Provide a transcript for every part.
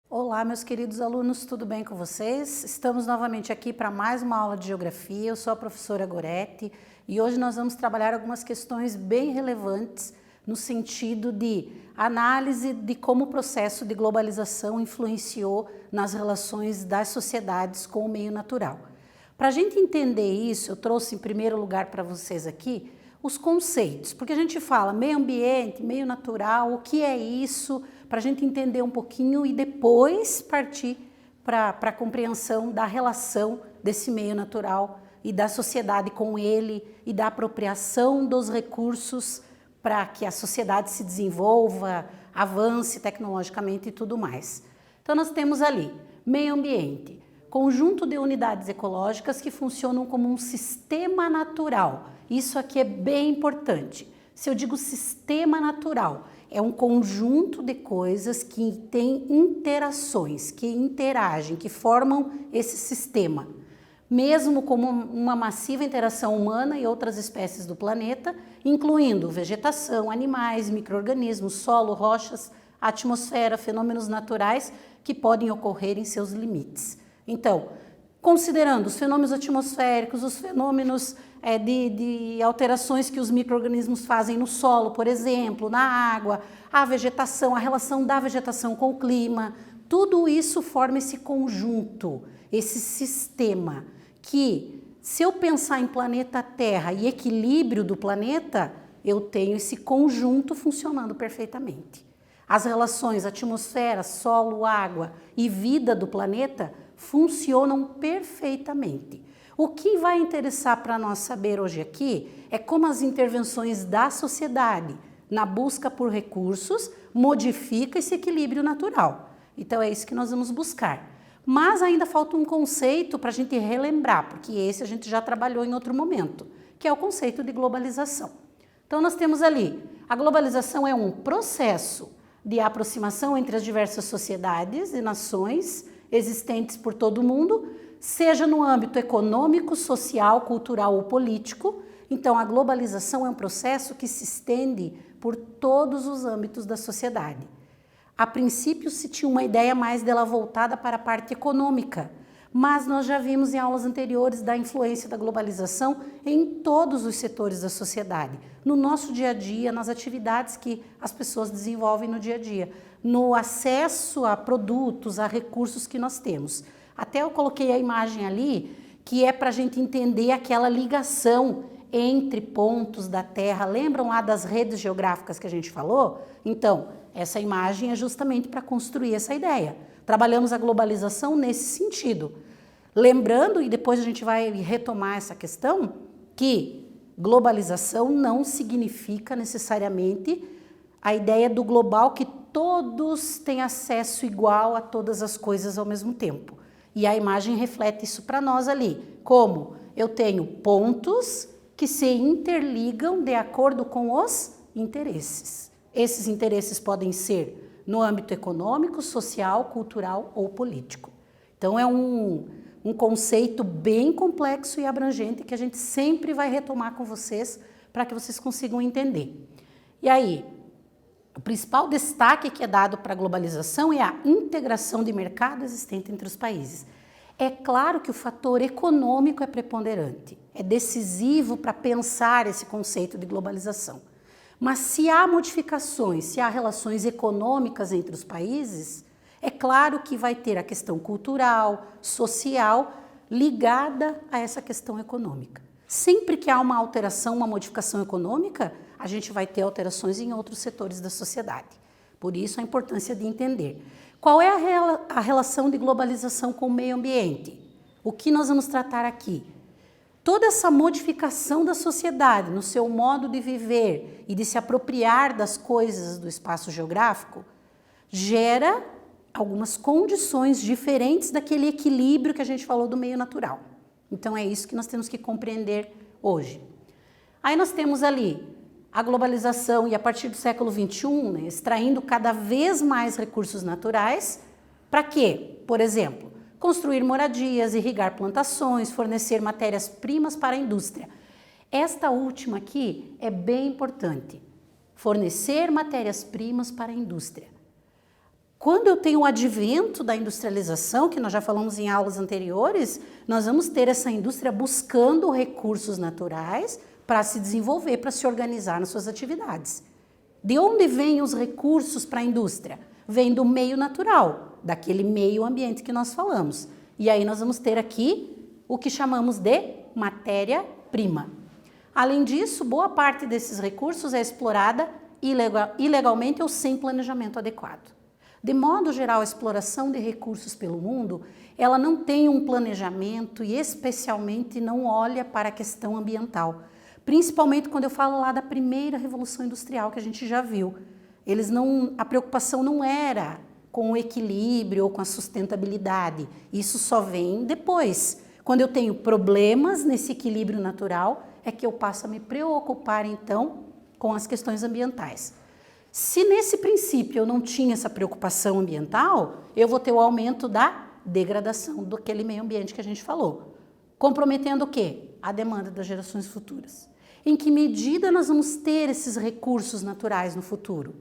Olá, meus queridos alunos, tudo bem com vocês? Estamos novamente aqui para mais uma aula de Geografia. Eu sou a professora Goretti e hoje nós vamos trabalhar algumas questões bem relevantes no sentido de análise de como o processo de globalização influenciou nas relações das sociedades com o meio natural. Para a gente entender isso, eu trouxe em primeiro lugar para vocês aqui os conceitos, porque a gente fala meio ambiente, meio natural, o que é isso, para a gente entender um pouquinho e depois partir para a compreensão da relação desse meio natural e da sociedade com ele e da apropriação dos recursos para que a sociedade se desenvolva, avance tecnologicamente e tudo mais. Então nós temos ali meio ambiente, conjunto de unidades ecológicas que funcionam como um sistema natural. Isso aqui é bem importante. Se eu digo sistema natural, é um conjunto de coisas que têm interações, que interagem, que formam esse sistema. Mesmo como uma massiva interação humana e outras espécies do planeta, incluindo vegetação, animais, micro-organismos, solo, rochas, atmosfera, fenômenos naturais que podem ocorrer em seus limites. Então, considerando os fenômenos atmosféricos, os fenômenos de alterações que os micro-organismos fazem no solo, por exemplo, na água, a vegetação, a relação da vegetação com o clima, tudo isso forma esse conjunto, esse sistema, que se eu pensar em planeta Terra e equilíbrio do planeta, eu tenho esse conjunto funcionando perfeitamente. As relações atmosfera, solo, água e vida do planeta funcionam perfeitamente. O que vai interessar para nós saber hoje aqui é como as intervenções da sociedade na busca por recursos modifica esse equilíbrio natural. Então é isso que nós vamos buscar. Mas ainda falta um conceito para a gente relembrar, porque esse a gente já trabalhou em outro momento, que é o conceito de globalização. Então nós temos ali, a globalização é um processo de aproximação entre as diversas sociedades e nações existentes por todo o mundo, seja no âmbito econômico, social, cultural ou político. Então, a globalização é um processo que se estende por todos os âmbitos da sociedade. A princípio, se tinha uma ideia mais dela voltada para a parte econômica, mas nós já vimos em aulas anteriores da influência da globalização em todos os setores da sociedade, no nosso dia a dia, nas atividades que as pessoas desenvolvem no dia a dia, no acesso a produtos, a recursos que nós temos. Até eu coloquei a imagem ali, que é para a gente entender aquela ligação entre pontos da Terra. Lembram lá das redes geográficas que a gente falou? Então, essa imagem é justamente para construir essa ideia. Trabalhamos a globalização nesse sentido. Lembrando, e depois a gente vai retomar essa questão, que globalização não significa necessariamente a ideia do global que todos têm acesso igual a todas as coisas ao mesmo tempo. E a imagem reflete isso para nós ali. Como eu tenho pontos que se interligam de acordo com os interesses. Esses interesses podem ser no âmbito econômico, social, cultural ou político. Então é um conceito bem complexo e abrangente que a gente sempre vai retomar com vocês para que vocês consigam entender. E aí, o principal destaque que é dado para a globalização é a integração de mercado existente entre os países. É claro que o fator econômico é preponderante, é decisivo para pensar esse conceito de globalização. Mas se há modificações, se há relações econômicas entre os países, é claro que vai ter a questão cultural, social, ligada a essa questão econômica. Sempre que há uma alteração, uma modificação econômica, a gente vai ter alterações em outros setores da sociedade. Por isso a importância de entender. Qual é a relação de globalização com o meio ambiente? O que nós vamos tratar aqui? Toda essa modificação da sociedade no seu modo de viver e de se apropriar das coisas do espaço geográfico gera algumas condições diferentes daquele equilíbrio que a gente falou do meio natural. Então é isso que nós temos que compreender hoje. Aí nós temos ali a globalização e a partir do século XXI, né, extraindo cada vez mais recursos naturais. Para quê? Por exemplo, construir moradias, irrigar plantações, fornecer matérias-primas para a indústria. Esta última aqui é bem importante. Fornecer matérias-primas para a indústria. Quando eu tenho o advento da industrialização, que nós já falamos em aulas anteriores, nós vamos ter essa indústria buscando recursos naturais para se desenvolver, para se organizar nas suas atividades. De onde vêm os recursos para a indústria? Vem do meio natural, daquele meio ambiente que nós falamos. E aí nós vamos ter aqui o que chamamos de matéria-prima. Além disso, boa parte desses recursos é explorada ilegalmente ou sem planejamento adequado. De modo geral, a exploração de recursos pelo mundo, ela não tem um planejamento e especialmente não olha para a questão ambiental. Principalmente quando eu falo lá da primeira revolução industrial que a gente já viu. A preocupação não era com o equilíbrio ou com a sustentabilidade. Isso só vem depois. Quando eu tenho problemas nesse equilíbrio natural, é que eu passo a me preocupar então com as questões ambientais. Se nesse princípio eu não tinha essa preocupação ambiental, eu vou ter o aumento da degradação daquele meio ambiente que a gente falou. Comprometendo o quê? A demanda das gerações futuras. Em que medida nós vamos ter esses recursos naturais no futuro,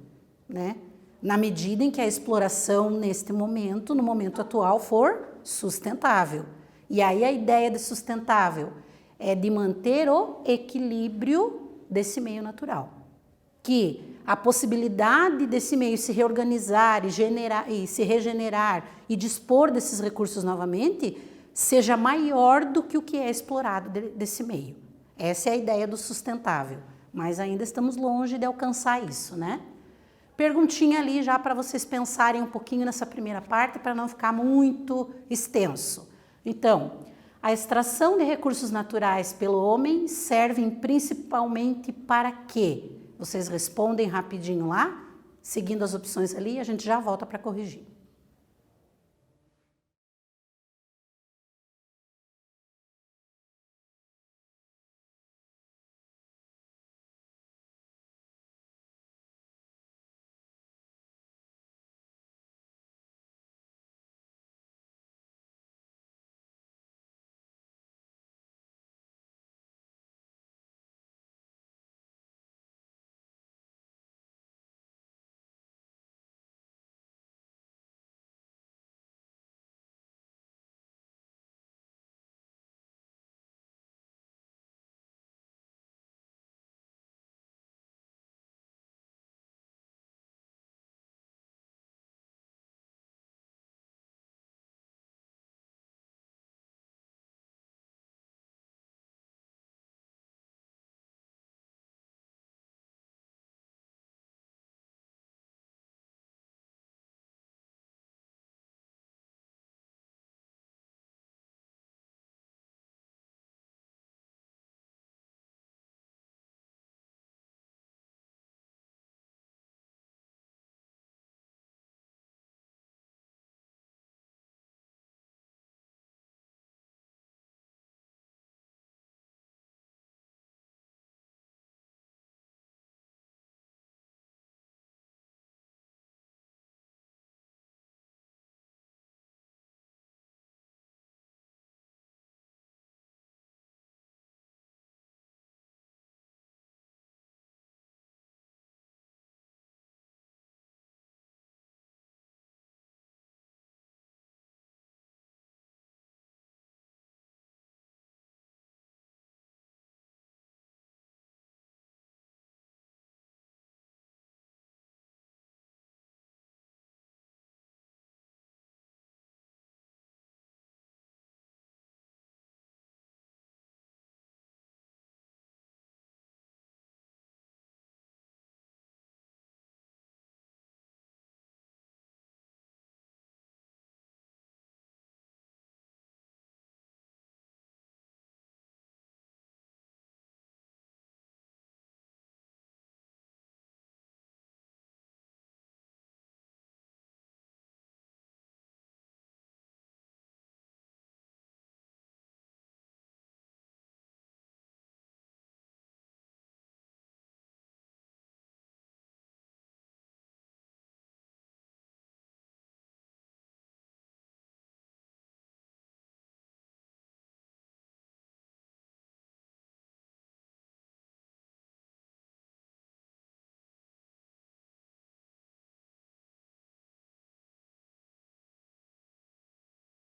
né? Na medida em que a exploração neste momento, no momento atual, for sustentável. E aí a ideia de sustentável é de manter o equilíbrio desse meio natural. Que a possibilidade desse meio se reorganizar e se regenerar e dispor desses recursos novamente seja maior do que o que é explorado desse meio. Essa é a ideia do sustentável, mas ainda estamos longe de alcançar isso, né? Perguntinha ali já para vocês pensarem um pouquinho nessa primeira parte para não ficar muito extenso. Então, a extração de recursos naturais pelo homem serve principalmente para quê? Vocês respondem rapidinho lá, seguindo as opções ali, e a gente já volta para corrigir.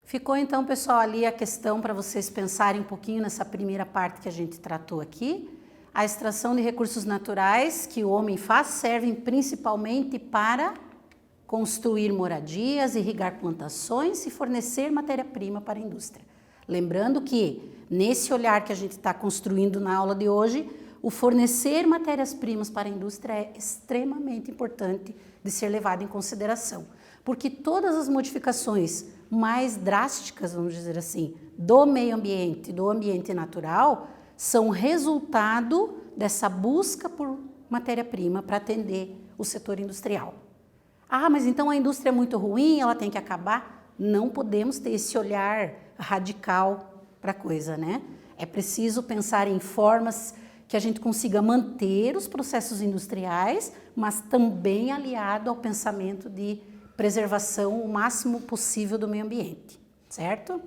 Ficou então, pessoal, ali a questão para vocês pensarem um pouquinho nessa primeira parte que a gente tratou aqui. A extração de recursos naturais que o homem faz servem principalmente para construir moradias, irrigar plantações e fornecer matéria-prima para a indústria. Lembrando que, nesse olhar que a gente está construindo na aula de hoje, o fornecer matérias-primas para a indústria é extremamente importante de ser levado em consideração, porque todas as modificações mais drásticas, vamos dizer assim, do meio ambiente, do ambiente natural, são resultado dessa busca por matéria-prima para atender o setor industrial. Ah, mas então a indústria é muito ruim, ela tem que acabar? Não podemos ter esse olhar radical para a coisa, né? É preciso pensar em formas que a gente consiga manter os processos industriais, mas também aliado ao pensamento de preservação o máximo possível do meio ambiente, certo?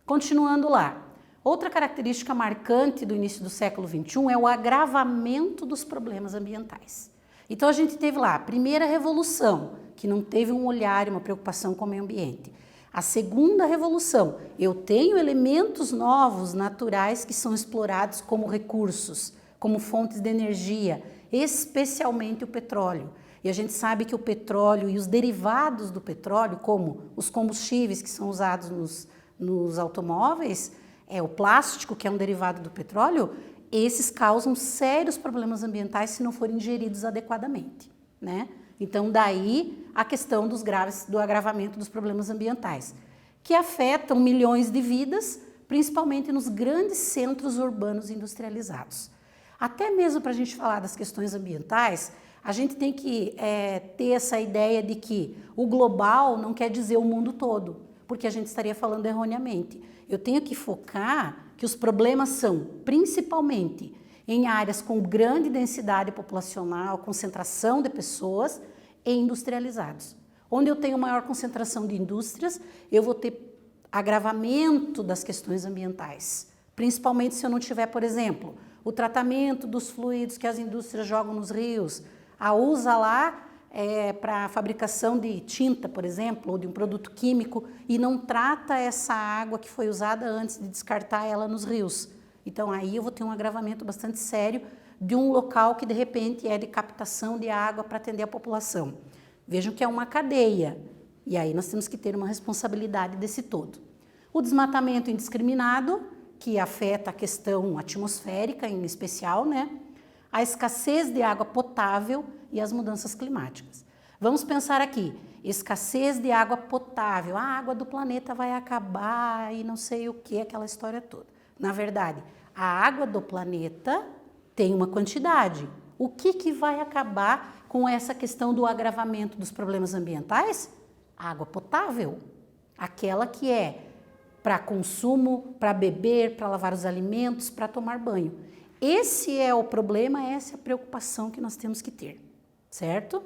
Continuando lá. Outra característica marcante do início do século XXI é o agravamento dos problemas ambientais. Então a gente teve lá a primeira revolução, que não teve um olhar e uma preocupação com o meio ambiente. A segunda revolução, eu tenho elementos novos, naturais, que são explorados como recursos, como fontes de energia, especialmente o petróleo. E a gente sabe que o petróleo e os derivados do petróleo, como os combustíveis que são usados nos automóveis, o plástico, que é um derivado do petróleo, esses causam sérios problemas ambientais se não forem geridos adequadamente, né? Então, daí a questão do agravamento dos problemas ambientais, que afetam milhões de vidas, principalmente nos grandes centros urbanos industrializados. Até mesmo para a gente falar das questões ambientais, a gente tem que ter essa ideia de que o global não quer dizer o mundo todo, porque a gente estaria falando erroneamente. Eu tenho que focar que os problemas são principalmente em áreas com grande densidade populacional, concentração de pessoas e industrializados. Onde eu tenho maior concentração de indústrias, eu vou ter agravamento das questões ambientais, principalmente se eu não tiver, por exemplo, o tratamento dos fluidos que as indústrias jogam nos rios, a usa lá para a fabricação de tinta, por exemplo, ou de um produto químico, e não trata essa água que foi usada antes de descartar ela nos rios. Então, aí eu vou ter um agravamento bastante sério de um local que, de repente, é de captação de água para atender a população. Vejam que é uma cadeia, e aí nós temos que ter uma responsabilidade desse todo. O desmatamento indiscriminado, que afeta a questão atmosférica em especial, né? A escassez de água potável e as mudanças climáticas. Vamos pensar aqui, escassez de água potável, a água do planeta vai acabar e não sei o que, aquela história toda. Na verdade, a água do planeta tem uma quantidade. O que vai acabar com essa questão do agravamento dos problemas ambientais? A água potável, aquela que é para consumo, para beber, para lavar os alimentos, para tomar banho. Esse é o problema, essa é a preocupação que nós temos que ter, certo?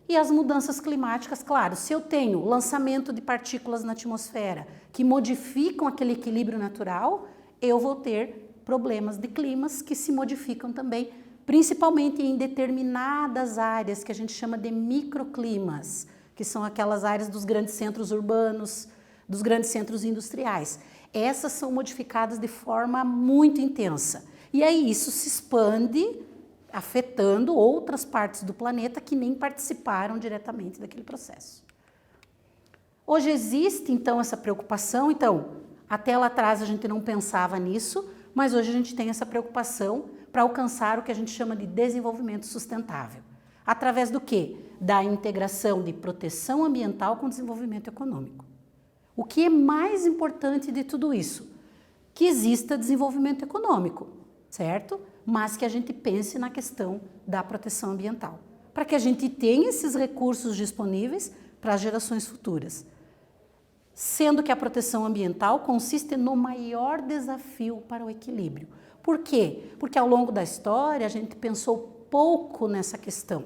E as mudanças climáticas, claro, se eu tenho lançamento de partículas na atmosfera que modificam aquele equilíbrio natural, eu vou ter problemas de climas que se modificam também, principalmente em determinadas áreas que a gente chama de microclimas, que são aquelas áreas dos grandes centros urbanos, dos grandes centros industriais. Essas são modificadas de forma muito intensa. E aí isso se expande, afetando outras partes do planeta que nem participaram diretamente daquele processo. Hoje existe, então, essa preocupação. Então, até lá atrás a gente não pensava nisso, mas hoje a gente tem essa preocupação para alcançar o que a gente chama de desenvolvimento sustentável. Através do quê? Da integração de proteção ambiental com desenvolvimento econômico. O que é mais importante de tudo isso? Que exista desenvolvimento econômico, certo? Mas que a gente pense na questão da proteção ambiental, para que a gente tenha esses recursos disponíveis para as gerações futuras. Sendo que a proteção ambiental consiste no maior desafio para o equilíbrio. Por quê? Porque ao longo da história a gente pensou pouco nessa questão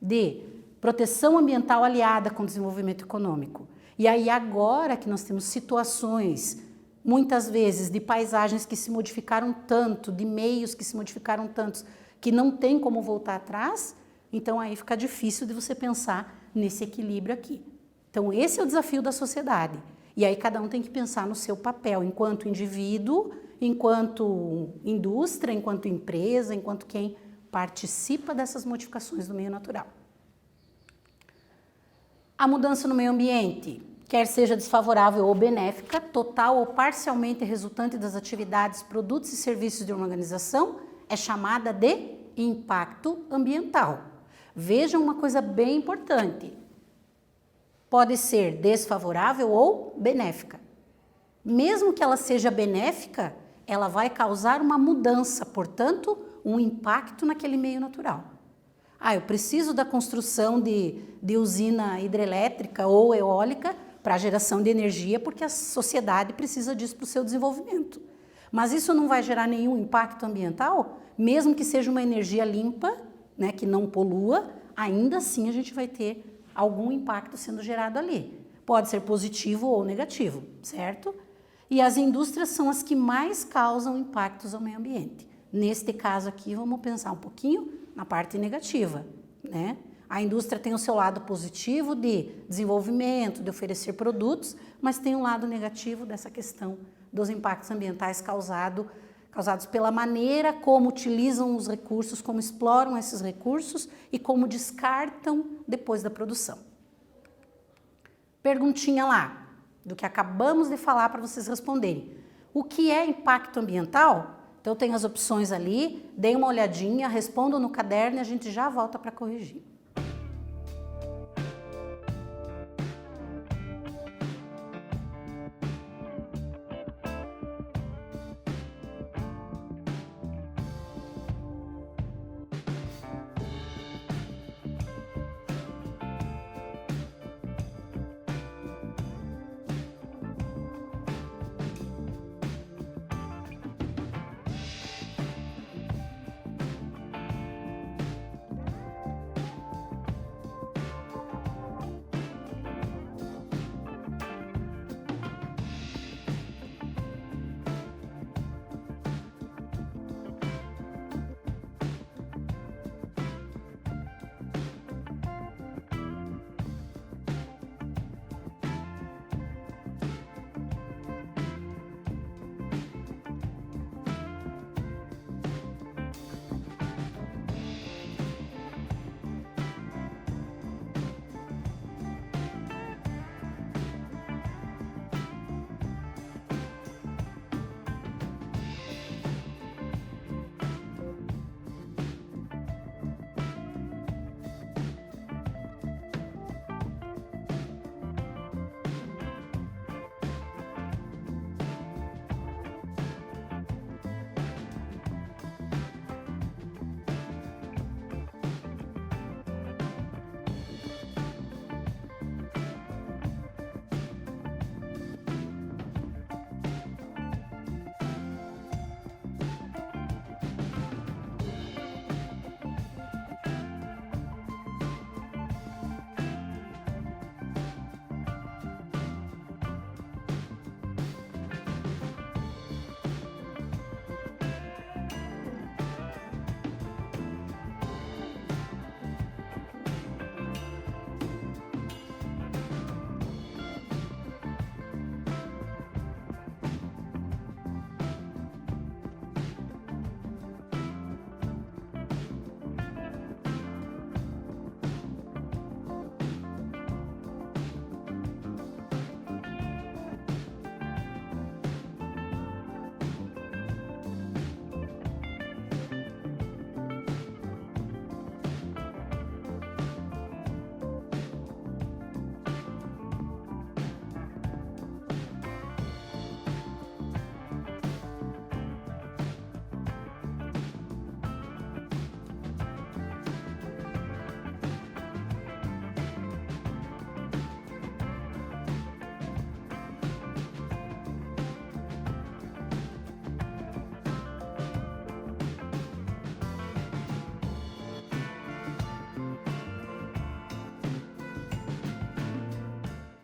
de proteção ambiental aliada com desenvolvimento econômico. E aí agora que nós temos situações, muitas vezes, de paisagens que se modificaram tanto, de meios que se modificaram tanto, que não tem como voltar atrás, então aí fica difícil de você pensar nesse equilíbrio aqui. Então esse é o desafio da sociedade, E aí cada um tem que pensar no seu papel, enquanto indivíduo, enquanto indústria, enquanto empresa, enquanto quem participa dessas modificações do meio natural. A mudança no meio ambiente, quer seja desfavorável ou benéfica, total ou parcialmente resultante das atividades, produtos e serviços de uma organização, é chamada de impacto ambiental. Vejam uma coisa bem importante. Pode ser desfavorável ou benéfica. Mesmo que ela seja benéfica, ela vai causar uma mudança, portanto, um impacto naquele meio natural. Eu preciso da construção de usina hidrelétrica ou eólica para a geração de energia, porque a sociedade precisa disso para o seu desenvolvimento. Mas isso não vai gerar nenhum impacto ambiental, mesmo que seja uma energia limpa, né, que não polua, ainda assim a gente vai ter algum impacto sendo gerado ali. Pode ser positivo ou negativo, certo? E as indústrias são as que mais causam impactos ao meio ambiente. Neste caso aqui, vamos pensar um pouquinho na parte negativa, né? A indústria tem o seu lado positivo de desenvolvimento, de oferecer produtos, mas tem um lado negativo dessa questão dos impactos ambientais causados pela maneira como utilizam os recursos, como exploram esses recursos e como descartam depois da produção. Perguntinha lá, do que acabamos de falar para vocês responderem. O que é impacto ambiental? Então tem as opções ali, deem uma olhadinha, respondam no caderno e a gente já volta para corrigir.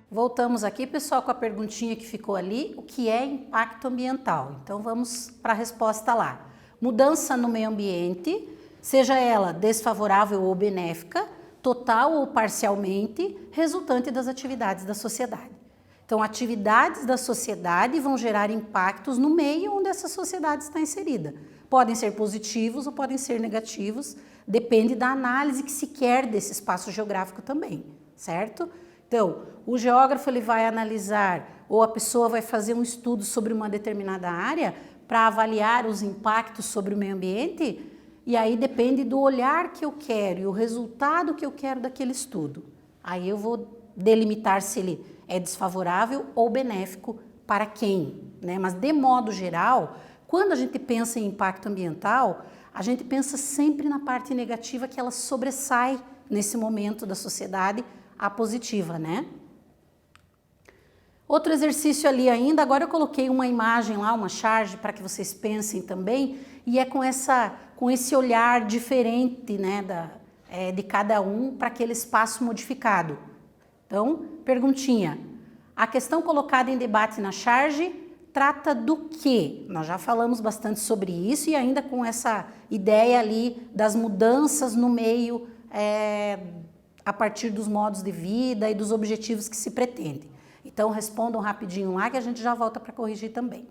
Voltamos aqui, pessoal, com a perguntinha que ficou ali, o que é impacto ambiental? Então vamos para a resposta lá. Mudança no meio ambiente, seja ela desfavorável ou benéfica, total ou parcialmente, resultante das atividades da sociedade. Então, atividades da sociedade vão gerar impactos no meio onde essa sociedade está inserida. Podem ser positivos ou podem ser negativos, depende da análise que se quer desse espaço geográfico também, certo? Então, o geógrafo ele vai analisar, ou a pessoa vai fazer um estudo sobre uma determinada área para avaliar os impactos sobre o meio ambiente, e aí depende do olhar que eu quero e o resultado que eu quero daquele estudo. Aí eu vou delimitar se ele é desfavorável ou benéfico para quem, né? Mas de modo geral, quando a gente pensa em impacto ambiental, a gente pensa sempre na parte negativa que ela sobressai nesse momento da sociedade, a positiva, né? Outro exercício ali ainda, agora eu coloquei uma imagem lá, uma charge para que vocês pensem também, e é com esse olhar diferente, né, de cada um para aquele espaço modificado. Então, perguntinha, a questão colocada em debate na charge trata do quê? Nós já falamos bastante sobre isso e ainda com essa ideia ali das mudanças no meio a partir dos modos de vida e dos objetivos que se pretende. Então, respondam rapidinho lá que a gente já volta para corrigir também.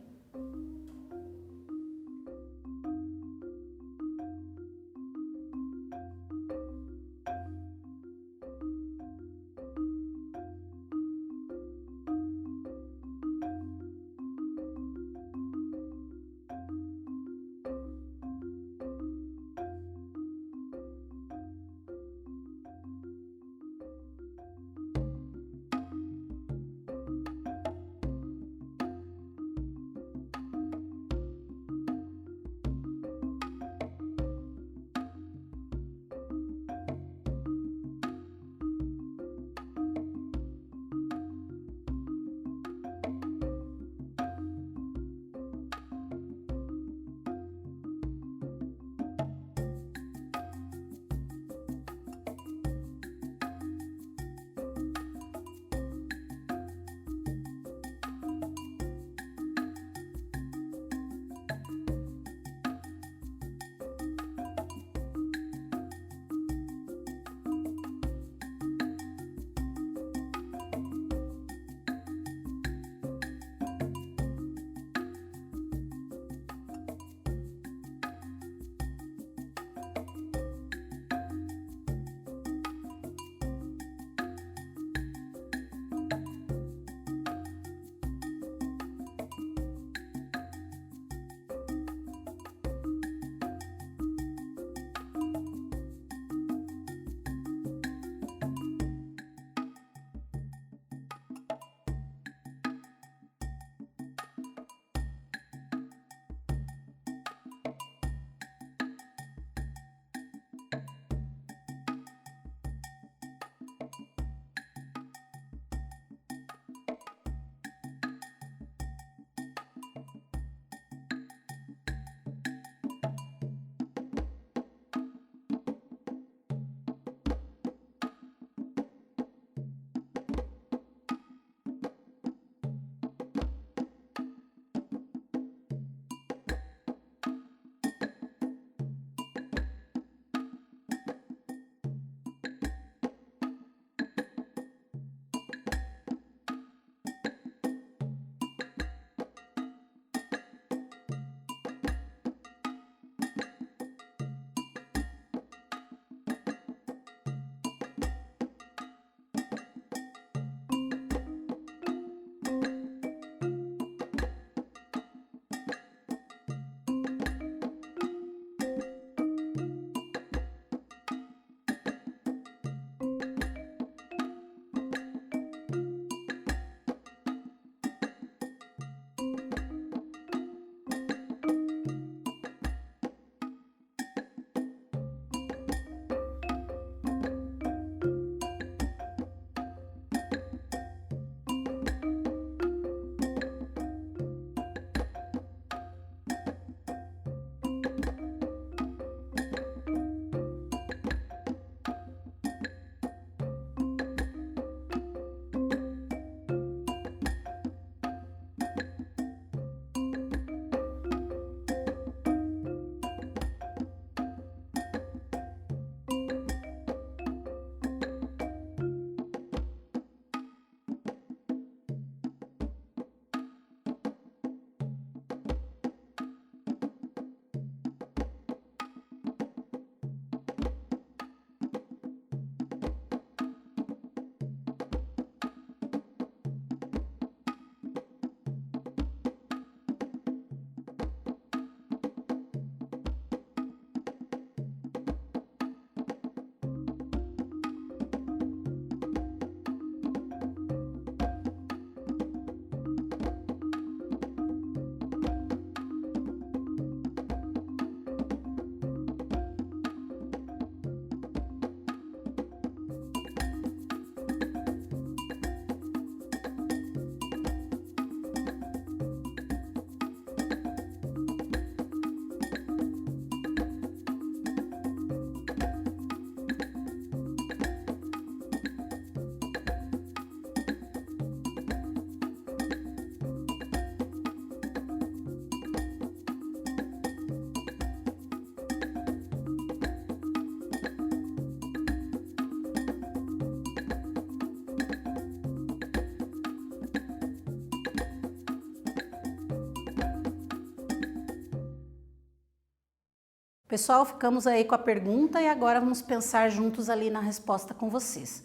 Pessoal, ficamos aí com a pergunta e agora vamos pensar juntos ali na resposta com vocês.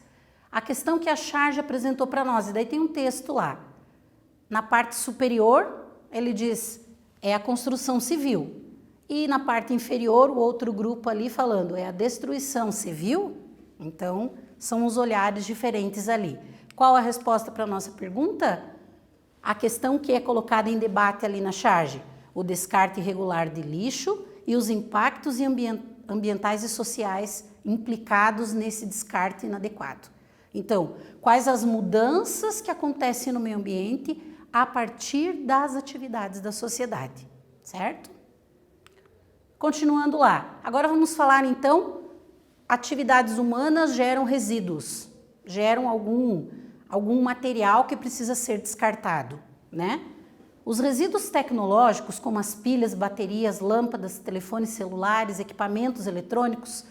A questão que a charge apresentou para nós, e daí tem um texto lá. Na parte superior, ele diz, é a construção civil. E na parte inferior, o outro grupo ali falando, é a destruição civil. Então, são os olhares diferentes ali. Qual a resposta para a nossa pergunta? A questão que é colocada em debate ali na charge, o descarte irregular de lixo e os impactos ambientais e sociais implicados nesse descarte inadequado. Então, quais as mudanças que acontecem no meio ambiente a partir das atividades da sociedade, certo? Continuando lá, agora vamos falar então, atividades humanas geram resíduos, geram algum material que precisa ser descartado, né? Os resíduos tecnológicos, como as pilhas, baterias, lâmpadas, telefones celulares, equipamentos eletrônicos,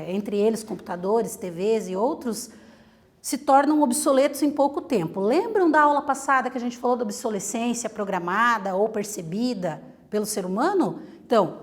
entre eles computadores, TVs e outros, se tornam obsoletos em pouco tempo. Lembram da aula passada que a gente falou da obsolescência programada ou percebida pelo ser humano? Então,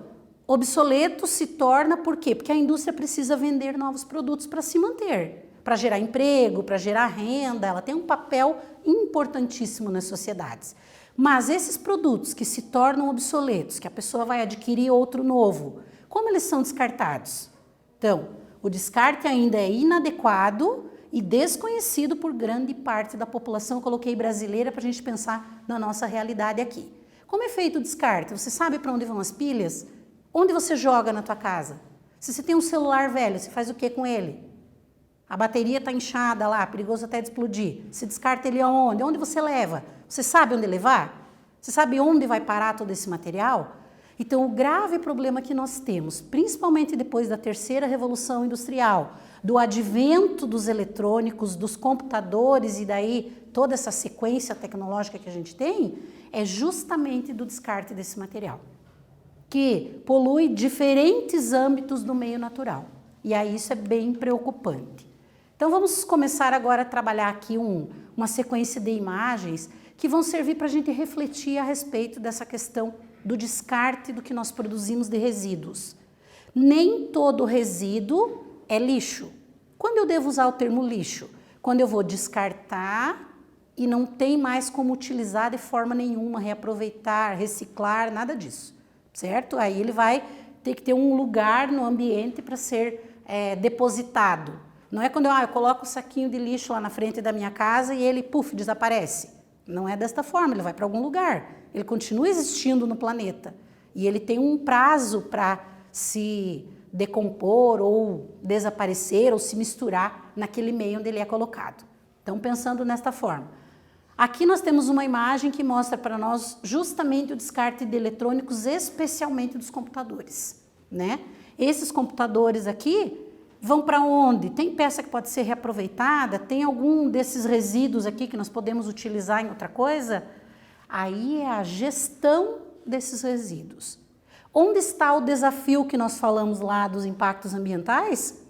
obsoleto se torna por quê? Porque a indústria precisa vender novos produtos para se manter, para gerar emprego, para gerar renda, ela tem um papel importantíssimo nas sociedades. Mas esses produtos que se tornam obsoletos, que a pessoa vai adquirir outro novo, como eles são descartados? Então, o descarte ainda é inadequado e desconhecido por grande parte da população, eu coloquei brasileira para a gente pensar na nossa realidade aqui. Como é feito o descarte? Você sabe para onde vão as pilhas? Onde você joga na tua casa? Se você tem um celular velho, você faz o que com ele? A bateria está inchada lá, perigoso até de explodir. Se descarta ele aonde? Onde você leva? Você sabe onde levar? Você sabe onde vai parar todo esse material? Então, o grave problema que nós temos, principalmente depois da terceira revolução industrial, do advento dos eletrônicos, dos computadores e daí toda essa sequência tecnológica que a gente tem, é justamente do descarte desse material, que polui diferentes âmbitos do meio natural. E aí isso é bem preocupante. Então vamos começar agora a trabalhar aqui uma sequência de imagens que vão servir para a gente refletir a respeito dessa questão do descarte do que nós produzimos de resíduos. Nem todo resíduo é lixo. Quando eu devo usar o termo lixo? Quando eu vou descartar e não tem mais como utilizar de forma nenhuma, reaproveitar, reciclar, nada disso, certo? Aí ele vai ter que ter um lugar no ambiente para ser depositado. Não é quando eu coloco o saquinho de lixo lá na frente da minha casa e ele, puf, desaparece. Não é desta forma, ele vai para algum lugar. Ele continua existindo no planeta. E ele tem um prazo para se decompor ou desaparecer ou se misturar naquele meio onde ele é colocado. Então, pensando nesta forma. Aqui nós temos uma imagem que mostra para nós justamente o descarte de eletrônicos, especialmente dos computadores, né? Esses computadores aqui vão para onde? Tem peça que pode ser reaproveitada? Tem algum desses resíduos aqui que nós podemos utilizar em outra coisa? Aí é a gestão desses resíduos. Onde está o desafio que nós falamos lá dos impactos ambientais?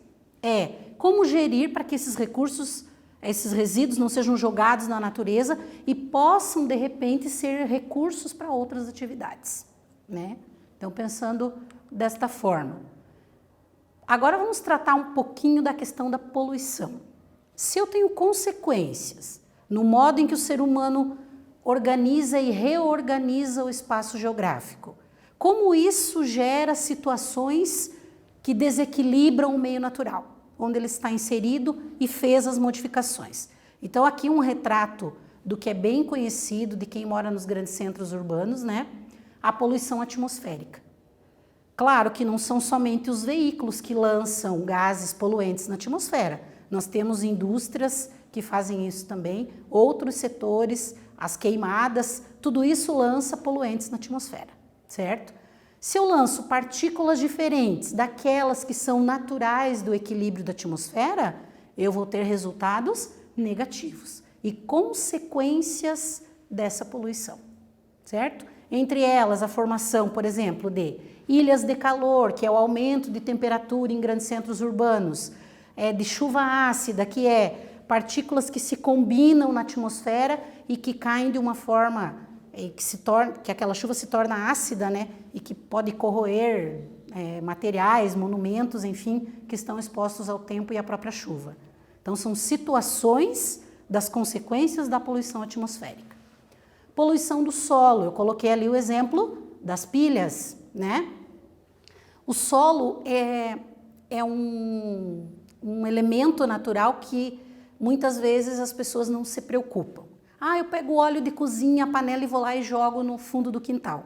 É como gerir para que esses recursos, esses resíduos não sejam jogados na natureza e possam, de repente, ser recursos para outras atividades, né? Então, pensando desta forma. Agora vamos tratar um pouquinho da questão da poluição. Se eu tenho consequências no modo em que o ser humano organiza e reorganiza o espaço geográfico, como isso gera situações que desequilibram o meio natural, onde ele está inserido e fez as modificações. Então aqui um retrato do que é bem conhecido de quem mora nos grandes centros urbanos, né? A poluição atmosférica. Claro que não são somente os veículos que lançam gases poluentes na atmosfera. Nós temos indústrias que fazem isso também, outros setores, as queimadas, tudo isso lança poluentes na atmosfera, certo? Se eu lanço partículas diferentes daquelas que são naturais do equilíbrio da atmosfera, eu vou ter resultados negativos e consequências dessa poluição, certo? Entre elas, a formação, por exemplo, de ilhas de calor, que é o aumento de temperatura em grandes centros urbanos, de chuva ácida, que é partículas que se combinam na atmosfera e que caem de uma forma que aquela chuva se torna ácida, né? E que pode corroer materiais, monumentos, enfim, que estão expostos ao tempo e à própria chuva. Então, são situações das consequências da poluição atmosférica. Poluição do solo, eu coloquei ali o exemplo das pilhas, né? O solo é um elemento natural que muitas vezes as pessoas não se preocupam. Eu pego o óleo de cozinha, a panela e vou lá e jogo no fundo do quintal.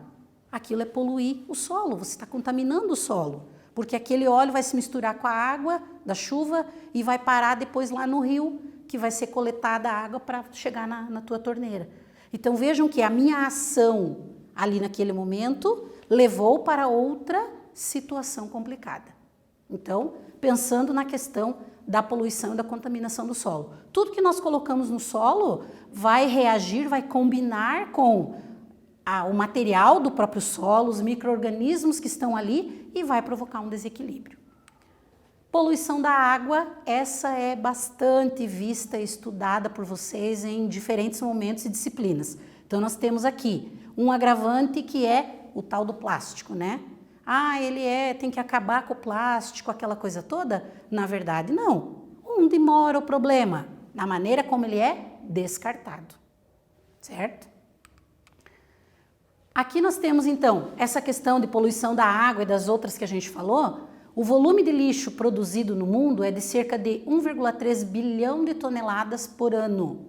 Aquilo é poluir o solo, você está contaminando o solo, porque aquele óleo vai se misturar com a água da chuva e vai parar depois lá no rio, que vai ser coletada a água para chegar na tua torneira. Então vejam que a minha ação ali naquele momento levou para outra situação complicada. Então, pensando na questão da poluição e da contaminação do solo. Tudo que nós colocamos no solo vai reagir, vai combinar com o material do próprio solo, os micro-organismos que estão ali e vai provocar um desequilíbrio. Poluição da água, essa é bastante vista e estudada por vocês em diferentes momentos e disciplinas. Então nós temos aqui um agravante que é o tal do plástico, né? Tem que acabar com o plástico, aquela coisa toda? Na verdade, não. Onde mora o problema? Na maneira como ele é descartado, certo? Aqui nós temos, então, essa questão de poluição da água e das outras que a gente falou. O volume de lixo produzido no mundo é de cerca de 1,3 bilhão de toneladas por ano.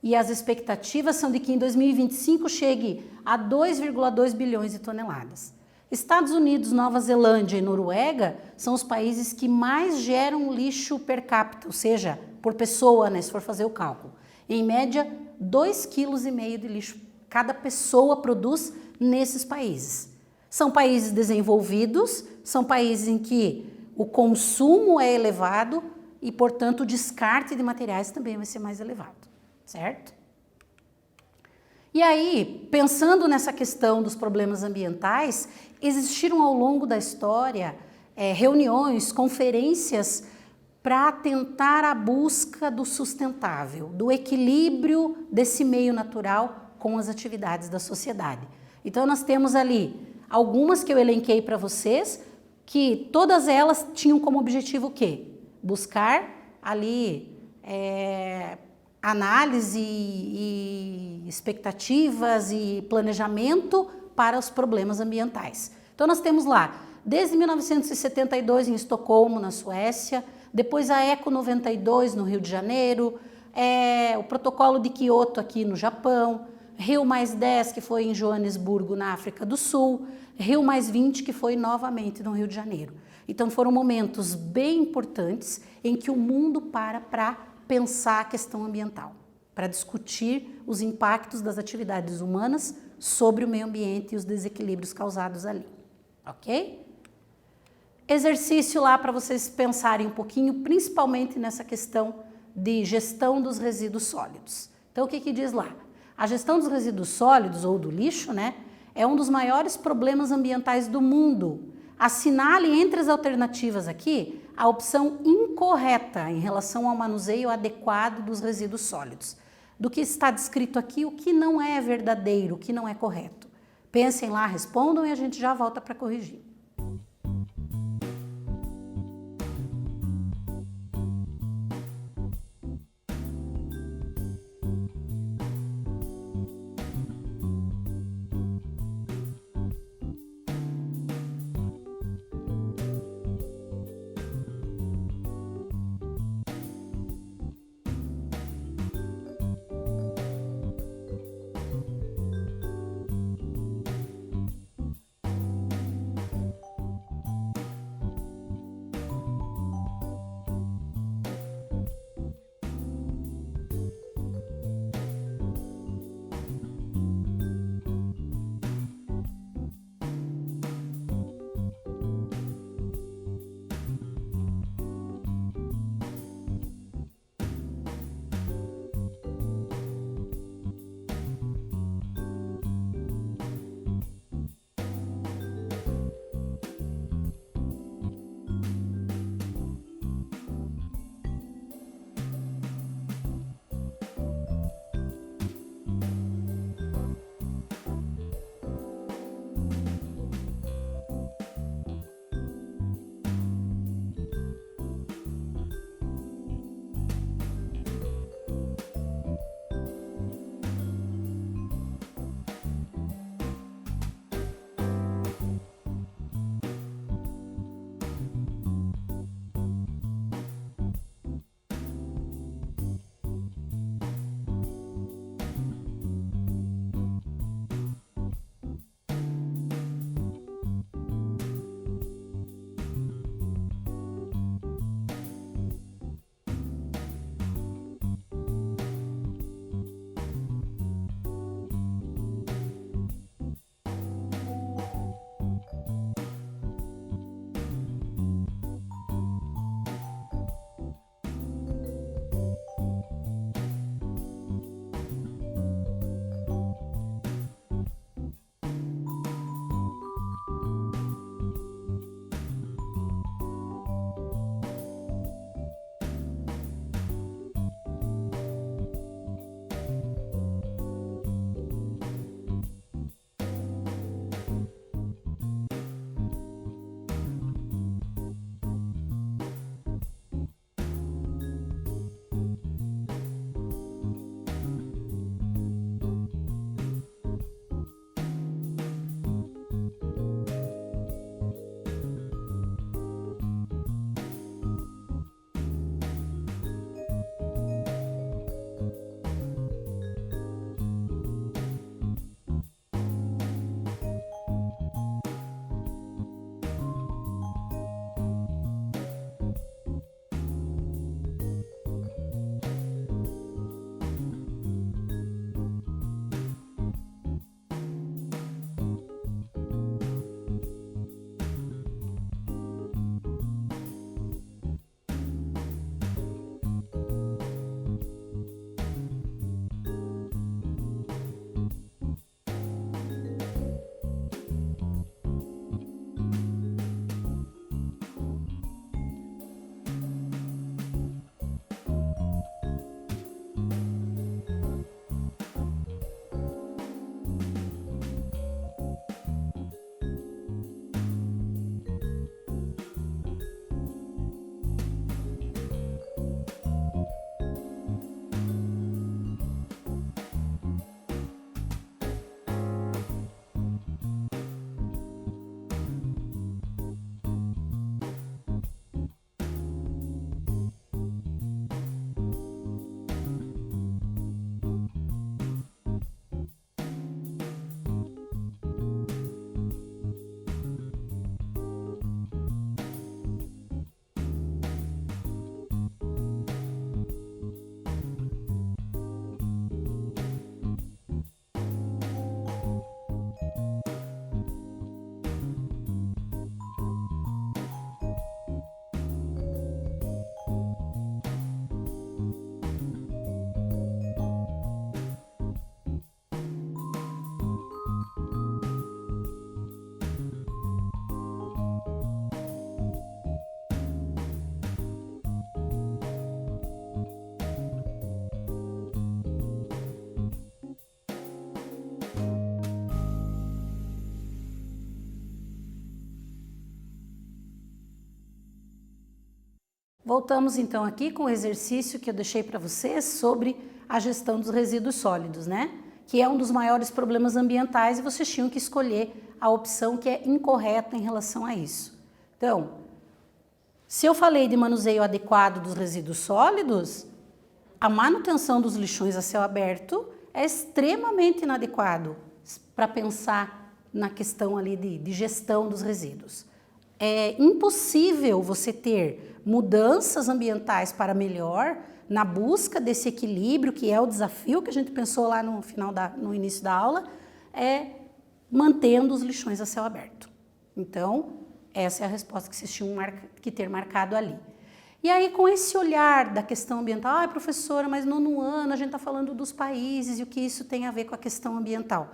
E as expectativas são de que em 2025 chegue a 2,2 bilhões de toneladas. Estados Unidos, Nova Zelândia e Noruega são os países que mais geram lixo per capita, ou seja, por pessoa, né, se for fazer o cálculo. Em média, 2,5 kg de lixo cada pessoa produz nesses países. São países desenvolvidos, são países em que o consumo é elevado e, portanto, o descarte de materiais também vai ser mais elevado, certo? E aí, pensando nessa questão dos problemas ambientais, existiram ao longo da história reuniões, conferências para tentar a busca do sustentável, do equilíbrio desse meio natural com as atividades da sociedade. Então nós temos ali algumas que eu elenquei para vocês, que todas elas tinham como objetivo o quê? Buscar ali análise e expectativas e planejamento para os problemas ambientais. Então nós temos lá, desde 1972 em Estocolmo, na Suécia, depois a ECO 92 no Rio de Janeiro, o protocolo de Kyoto aqui no Japão, Rio mais 10 que foi em Joanesburgo, na África do Sul, Rio mais 20 que foi novamente no Rio de Janeiro. Então foram momentos bem importantes em que o mundo para pensar a questão ambiental, para discutir os impactos das atividades humanas sobre o meio ambiente e os desequilíbrios causados ali, ok? Exercício lá para vocês pensarem um pouquinho, principalmente nessa questão de gestão dos resíduos sólidos. Então o que que diz lá? A gestão dos resíduos sólidos ou do lixo, né, é um dos maiores problemas ambientais do mundo. Assinale entre as alternativas aqui a opção incorreta em relação ao manuseio adequado dos resíduos sólidos. Do que está descrito aqui, o que não é verdadeiro, o que não é correto. Pensem lá, respondam e a gente já volta para corrigir. Voltamos então aqui com o exercício que eu deixei para vocês sobre a gestão dos resíduos sólidos, né? Que é um dos maiores problemas ambientais e vocês tinham que escolher a opção que é incorreta em relação a isso. Então, se eu falei de manuseio adequado dos resíduos sólidos, a manutenção dos lixões a céu aberto é extremamente inadequado para pensar na questão ali de gestão dos resíduos. É impossível você ter mudanças ambientais para melhor na busca desse equilíbrio, que é o desafio que a gente pensou lá no início da aula, mantendo os lixões a céu aberto. Então, essa é a resposta que vocês tinham que ter marcado ali. E aí, com esse olhar da questão ambiental, professora, mas no ano a gente está falando dos países e o que isso tem a ver com a questão ambiental.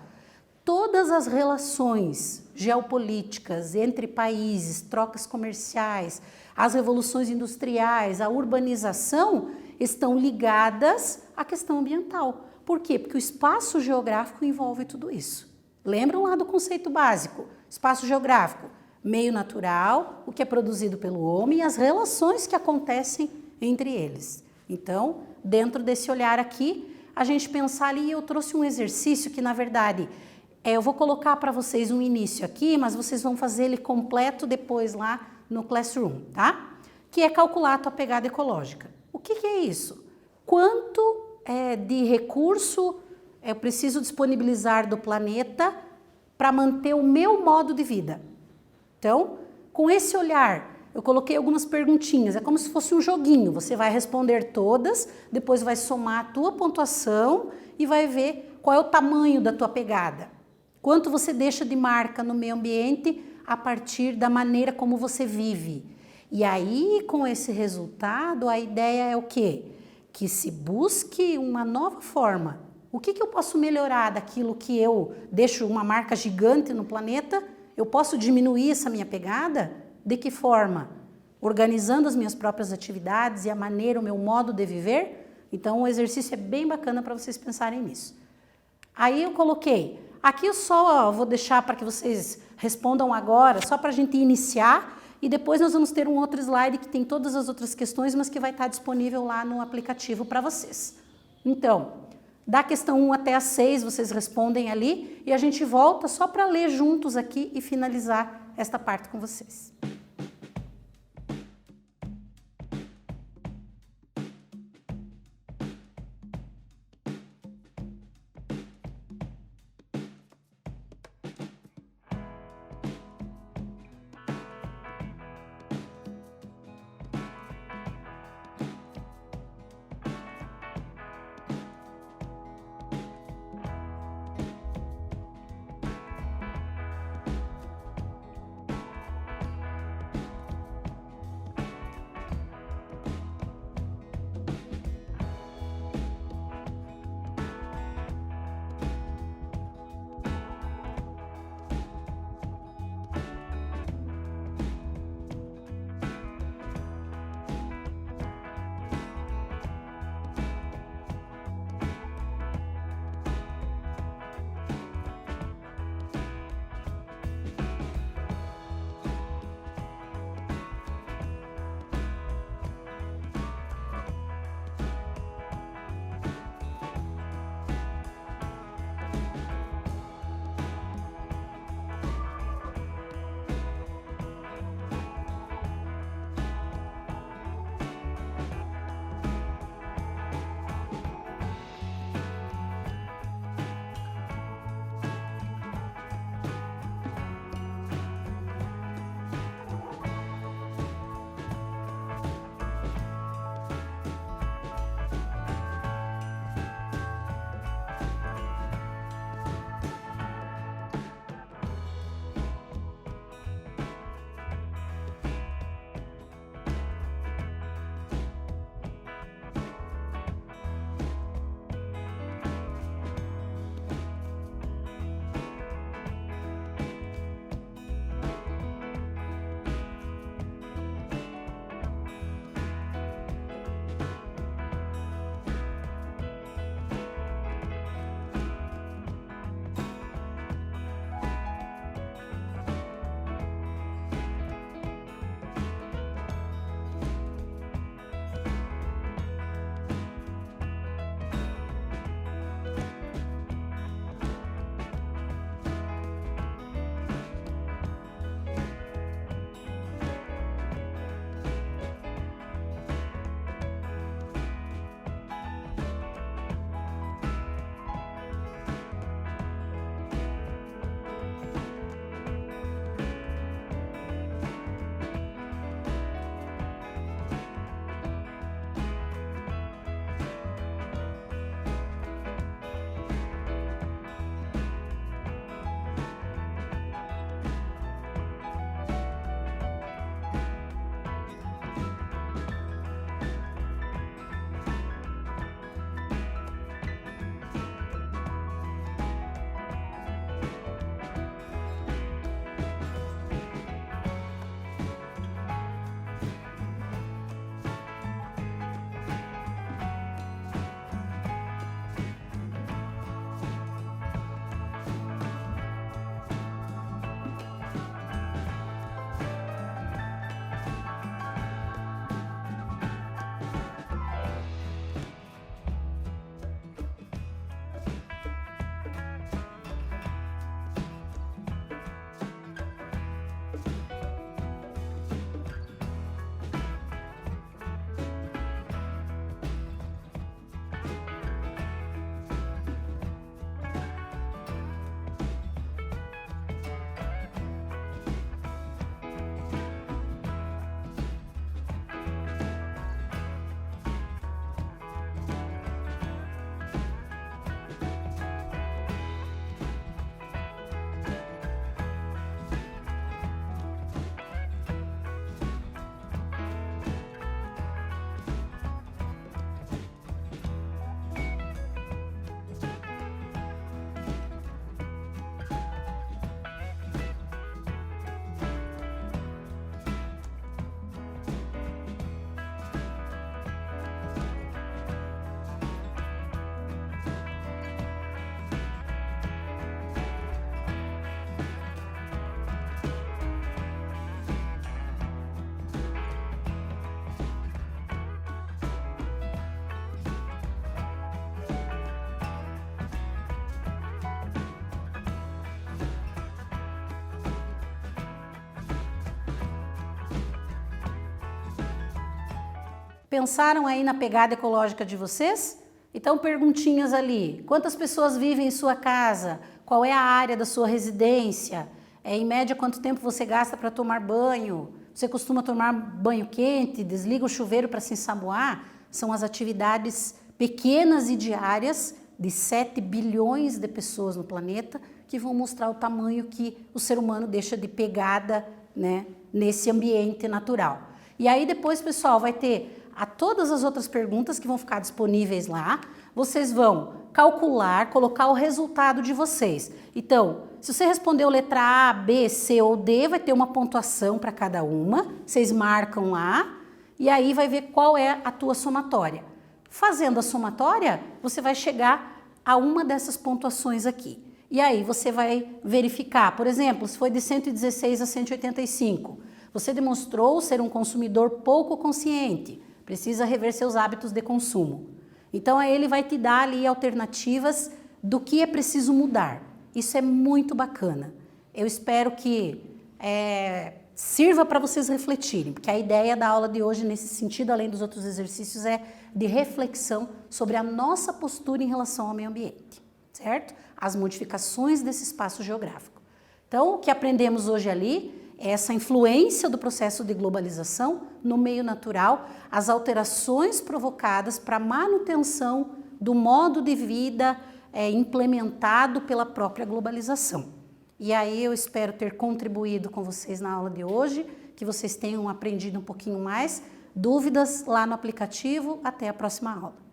Todas as relações geopolíticas entre países, trocas comerciais, as revoluções industriais, a urbanização, estão ligadas à questão ambiental. Por quê? Porque o espaço geográfico envolve tudo isso. Lembram lá do conceito básico? Espaço geográfico, meio natural, o que é produzido pelo homem e as relações que acontecem entre eles. Então, dentro desse olhar aqui, a gente pensar ali, eu trouxe um exercício que, na verdade, eu vou colocar para vocês um início aqui, mas vocês vão fazer ele completo depois lá no Classroom, tá? Que é calcular a tua pegada ecológica. O que é isso? Quanto de recurso eu preciso disponibilizar do planeta para manter o meu modo de vida? Então, com esse olhar, eu coloquei algumas perguntinhas, é como se fosse um joguinho, você vai responder todas, depois vai somar a tua pontuação e vai ver qual é o tamanho da tua pegada. Quanto você deixa de marca no meio ambiente a partir da maneira como você vive. E aí, com esse resultado, a ideia é o quê? Que se busque uma nova forma. O que eu posso melhorar daquilo que eu deixo uma marca gigante no planeta? Eu posso diminuir essa minha pegada? De que forma? Organizando as minhas próprias atividades e a maneira, o meu modo de viver? Então, o exercício é bem bacana para vocês pensarem nisso. Aí eu coloquei, aqui eu só vou deixar para que vocês respondam agora, só para a gente iniciar, e depois nós vamos ter um outro slide que tem todas as outras questões, mas que vai estar disponível lá no aplicativo para vocês. Então, da questão 1 até a 6, vocês respondem ali, e a gente volta só para ler juntos aqui e finalizar esta parte com vocês. Pensaram aí na pegada ecológica de vocês? Então, perguntinhas ali. Quantas pessoas vivem em sua casa? Qual é a área da sua residência? Em média, quanto tempo você gasta para tomar banho? Você costuma tomar banho quente? Desliga o chuveiro para se ensaboar? São as atividades pequenas e diárias de 7 bilhões de pessoas no planeta que vão mostrar o tamanho que o ser humano deixa de pegada, né, nesse ambiente natural. E aí depois, pessoal, vai ter todas as outras perguntas que vão ficar disponíveis lá. Vocês vão calcular, colocar o resultado de vocês. Então, se você respondeu letra A, B, C ou D, vai ter uma pontuação para cada uma. Vocês marcam lá e aí vai ver qual é a tua somatória. Fazendo a somatória, você vai chegar a uma dessas pontuações aqui. E aí você vai verificar, por exemplo, se foi de 116 a 185, você demonstrou ser um consumidor pouco consciente, precisa rever seus hábitos de consumo. Então aí ele vai te dar ali alternativas do que é preciso mudar. Isso é muito bacana. Eu espero que sirva para vocês refletirem, porque a ideia da aula de hoje nesse sentido, além dos outros exercícios, é de reflexão sobre a nossa postura em relação ao meio ambiente, certo? As modificações desse espaço geográfico. Então, o que aprendemos hoje ali é essa influência do processo de globalização no meio natural, as alterações provocadas para a manutenção do modo de vida implementado pela própria globalização. E aí eu espero ter contribuído com vocês na aula de hoje, que vocês tenham aprendido um pouquinho mais. Dúvidas lá no aplicativo, até a próxima aula.